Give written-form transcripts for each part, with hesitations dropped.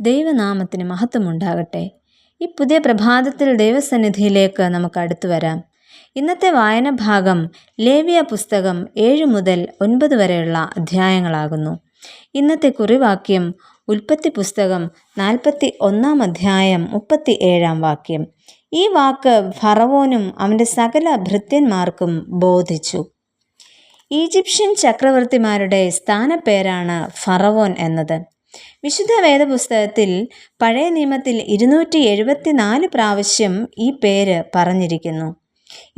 ദൈവനാമത്തിന് മഹത്വമുണ്ടാകട്ടെ. ഈ പുതിയ പ്രഭാതത്തിൽ ദൈവസന്നിധിയിലേക്ക് നമുക്ക് അടുത്തു വരാം. ഇന്നത്തെ വായന ഭാഗം ലേവ്യ പുസ്തകം 7 മുതൽ 9 വരെയുള്ള അധ്യായങ്ങളാകുന്നു. ഇന്നത്തെ കുറിവാക്യം ഉൽപ്പത്തി പുസ്തകം 41 അധ്യായം 37 വാക്യം. ഈ വാക്ക് ഫറവോനും അവൻ്റെ സകല ഭൃത്യന്മാർക്കും ബോധിച്ചു. ഈജിപ്ഷ്യൻ ചക്രവർത്തിമാരുടെ സ്ഥാനപ്പേരാണ് ഫറവോൻ എന്നത്. വിശുദ്ധ വേദപുസ്തകത്തിൽ പഴയ നിയമത്തിൽ 274 പ്രാവശ്യം ഈ പേര് പറഞ്ഞിരിക്കുന്നു.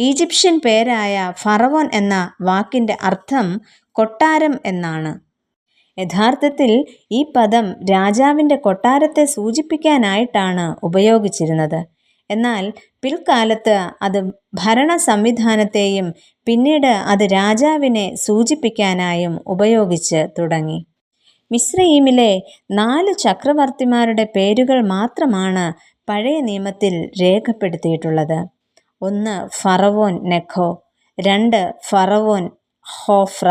ഈജിപ്ഷ്യൻ പേരായ ഫറവോൻ എന്ന വാക്കിൻ്റെ അർത്ഥം കൊട്ടാരം എന്നാണ്. യഥാർത്ഥത്തിൽ ഈ പദം രാജാവിൻ്റെ കൊട്ടാരത്തെ സൂചിപ്പിക്കാനായിട്ടാണ് ഉപയോഗിച്ചിരുന്നത്. എന്നാൽ പിൽക്കാലത്ത് അത് ഭരണ സംവിധാനത്തെയും പിന്നീട് അത് രാജാവിനെ സൂചിപ്പിക്കാനായും ഉപയോഗിച്ച് തുടങ്ങി. മിസ്രയീമിലെ 4 ചക്രവർത്തിമാരുടെ പേരുകൾ മാത്രമാണ് പഴയ നിയമത്തിൽ രേഖപ്പെടുത്തിയിട്ടുള്ളത്. 1 ഫറവോൻ നെഖോ, 2 ഫറവോൻ ഹോഫ്ര,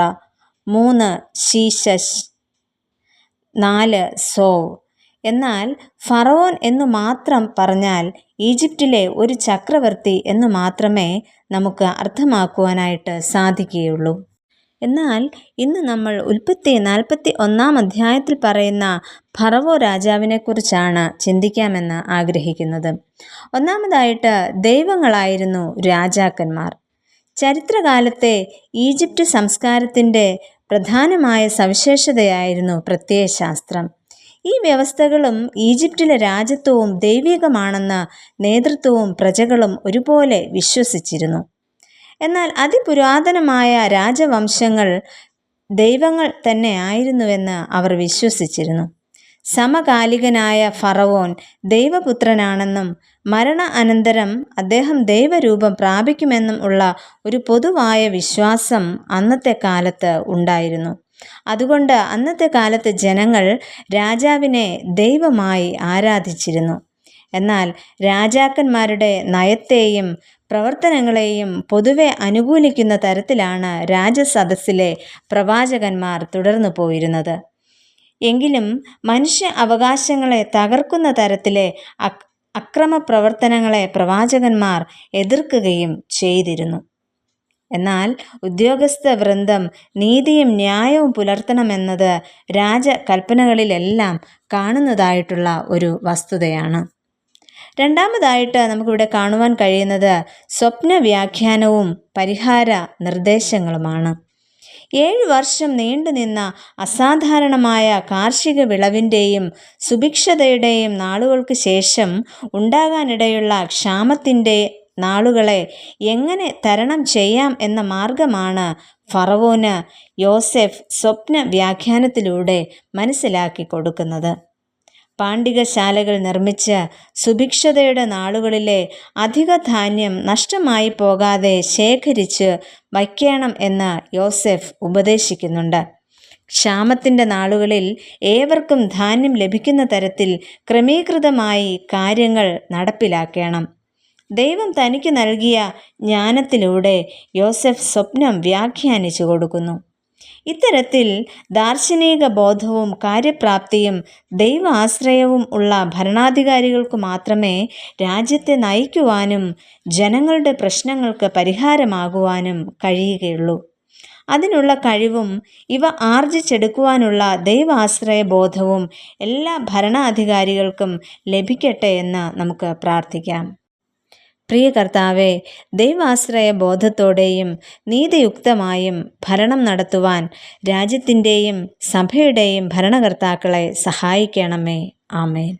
3 ശീശശ്, 4 സോവ്. എന്നാൽ ഫറവോൻ എന്നു മാത്രം പറഞ്ഞാൽ ഈജിപ്തിലെ ഒരു ചക്രവർത്തി എന്ന് മാത്രമേ നമുക്ക് അർത്ഥമാക്കുവാനായിട്ട് സാധിക്കുകയുള്ളൂ. എന്നാൽ ഇന്ന് നമ്മൾ ഉൽപ്പത്തി 41 അധ്യായത്തിൽ പറയുന്ന ഫറവോ രാജാവിനെക്കുറിച്ചാണ് ചിന്തിക്കാമെന്ന് ആഗ്രഹിക്കുന്നത്. ഒന്നാമതായിട്ട് ദൈവങ്ങളായിരുന്നു രാജാക്കന്മാർ. ചരിത്രകാലത്തെ ഈജിപ്റ്റ് സംസ്കാരത്തിൻ്റെ പ്രധാനമായ സവിശേഷതയായിരുന്നു പ്രത്യയശാസ്ത്രം. ഈ വ്യവസ്ഥകളും ഈജിപ്തിലെ രാജ്യത്വവും ദൈവികമാണെന്ന് നേതൃത്വവും പ്രജകളും ഒരുപോലെ വിശ്വസിച്ചിരുന്നു. എന്നാൽ അതിപുരാതനമായ രാജവംശങ്ങൾ ദൈവങ്ങൾ തന്നെയായിരുന്നുവെന്ന് അവർ വിശ്വസിച്ചിരുന്നു. സമകാലികനായ ഫറവോൻ ദൈവപുത്രനാണെന്നും മരണ അനന്തരം അദ്ദേഹം ദൈവരൂപം പ്രാപിക്കുമെന്നും ഉള്ള ഒരു പൊതുവായ വിശ്വാസം അന്നത്തെ കാലത്ത് ഉണ്ടായിരുന്നു. അതുകൊണ്ട് അന്നത്തെ കാലത്ത് ജനങ്ങൾ രാജാവിനെ ദൈവമായി ആരാധിച്ചിരുന്നു. എന്നാൽ രാജാക്കന്മാരുടെ നയത്തെയും പ്രവർത്തനങ്ങളെയും പൊതുവെ അനുകൂലിക്കുന്ന തരത്തിലാണ് രാജസദസ്സിലെ പ്രവാചകന്മാർ തുടർന്നു പോയിരുന്നത്. എങ്കിലും മനുഷ്യ അവകാശങ്ങളെ തകർക്കുന്ന തരത്തിലെ അക്രമ പ്രവർത്തനങ്ങളെ പ്രവാചകന്മാർ എതിർക്കുകയും ചെയ്തിരുന്നു. എന്നാൽ ഉദ്യോഗസ്ഥ വൃന്ദം നീതിയും ന്യായവും പുലർത്തണമെന്നത് രാജകൽപ്പനകളിലെല്ലാം കാണുന്നതായിട്ടുള്ള ഒരു വസ്തുതയാണ്. രണ്ടാമതായിട്ട് നമുക്കിവിടെ കാണുവാൻ കഴിയുന്നത് സ്വപ്ന വ്യാഖ്യാനവും പരിഹാര നിർദ്ദേശങ്ങളുമാണ്. 7 വർഷം നീണ്ടുനിന്ന അസാധാരണമായ കാർഷിക വിളവിൻ്റെയും സുഭിക്ഷതയുടെയും നാളുകൾക്ക് ശേഷം ഉണ്ടാകാനിടയുള്ള ക്ഷാമത്തിൻ്റെ നാളുകളെ എങ്ങനെ തരണം ചെയ്യാം എന്ന മാർഗമാണ് ഫറവോന് യോസെഫ് സ്വപ്ന വ്യാഖ്യാനത്തിലൂടെ മനസ്സിലാക്കി കൊടുക്കുന്നത്. പാണ്ടികശാലകൾ നിർമ്മിച്ച് സുഭിക്ഷതയുടെ നാളുകളിലെ അധിക ധാന്യം നഷ്ടമായി പോകാതെ ശേഖരിച്ച് വയ്ക്കണം എന്ന് യോസെഫ് ഉപദേശിക്കുന്നുണ്ട്. ക്ഷാമത്തിൻ്റെ നാളുകളിൽ ഏവർക്കും ധാന്യം ലഭിക്കുന്ന തരത്തിൽ ക്രമീകൃതമായി കാര്യങ്ങൾ നടപ്പിലാക്കണം. ദൈവം തനിക്ക് നൽകിയ ജ്ഞാനത്തിലൂടെ യോസെഫ് സ്വപ്നം വ്യാഖ്യാനിച്ചു കൊടുക്കുന്നു. ഇത്തരത്തിൽ ദാർശനിക ബോധവും കാര്യപ്രാപ്തിയും ദൈവ ആശ്രയവും ഉള്ള ഭരണാധികാരികൾക്ക് മാത്രമേ രാജ്യത്തെ നയിക്കുവാനും ജനങ്ങളുടെ പ്രശ്നങ്ങൾക്ക് പരിഹാരമാകുവാനും കഴിയുകയുള്ളൂ. അതിനുള്ള കഴിവും ഇവ ആർജിച്ചെടുക്കുവാനുള്ള ദൈവാശ്രയ ബോധവും എല്ലാ ഭരണാധികാരികൾക്കും ലഭിക്കട്ടെ എന്ന് നമുക്ക് പ്രാർത്ഥിക്കാം. പ്രിയ കർത്താവേ, ദൈവാശ്രയ ബോധത്തോടെയും നീതിയുക്തമായും ഭരണം നടത്തുവാൻ രാജ്യത്തിൻ്റെയും സഭയുടെയും ഭരണകർത്താക്കളെ സഹായിക്കണമേ. ആമേൻ.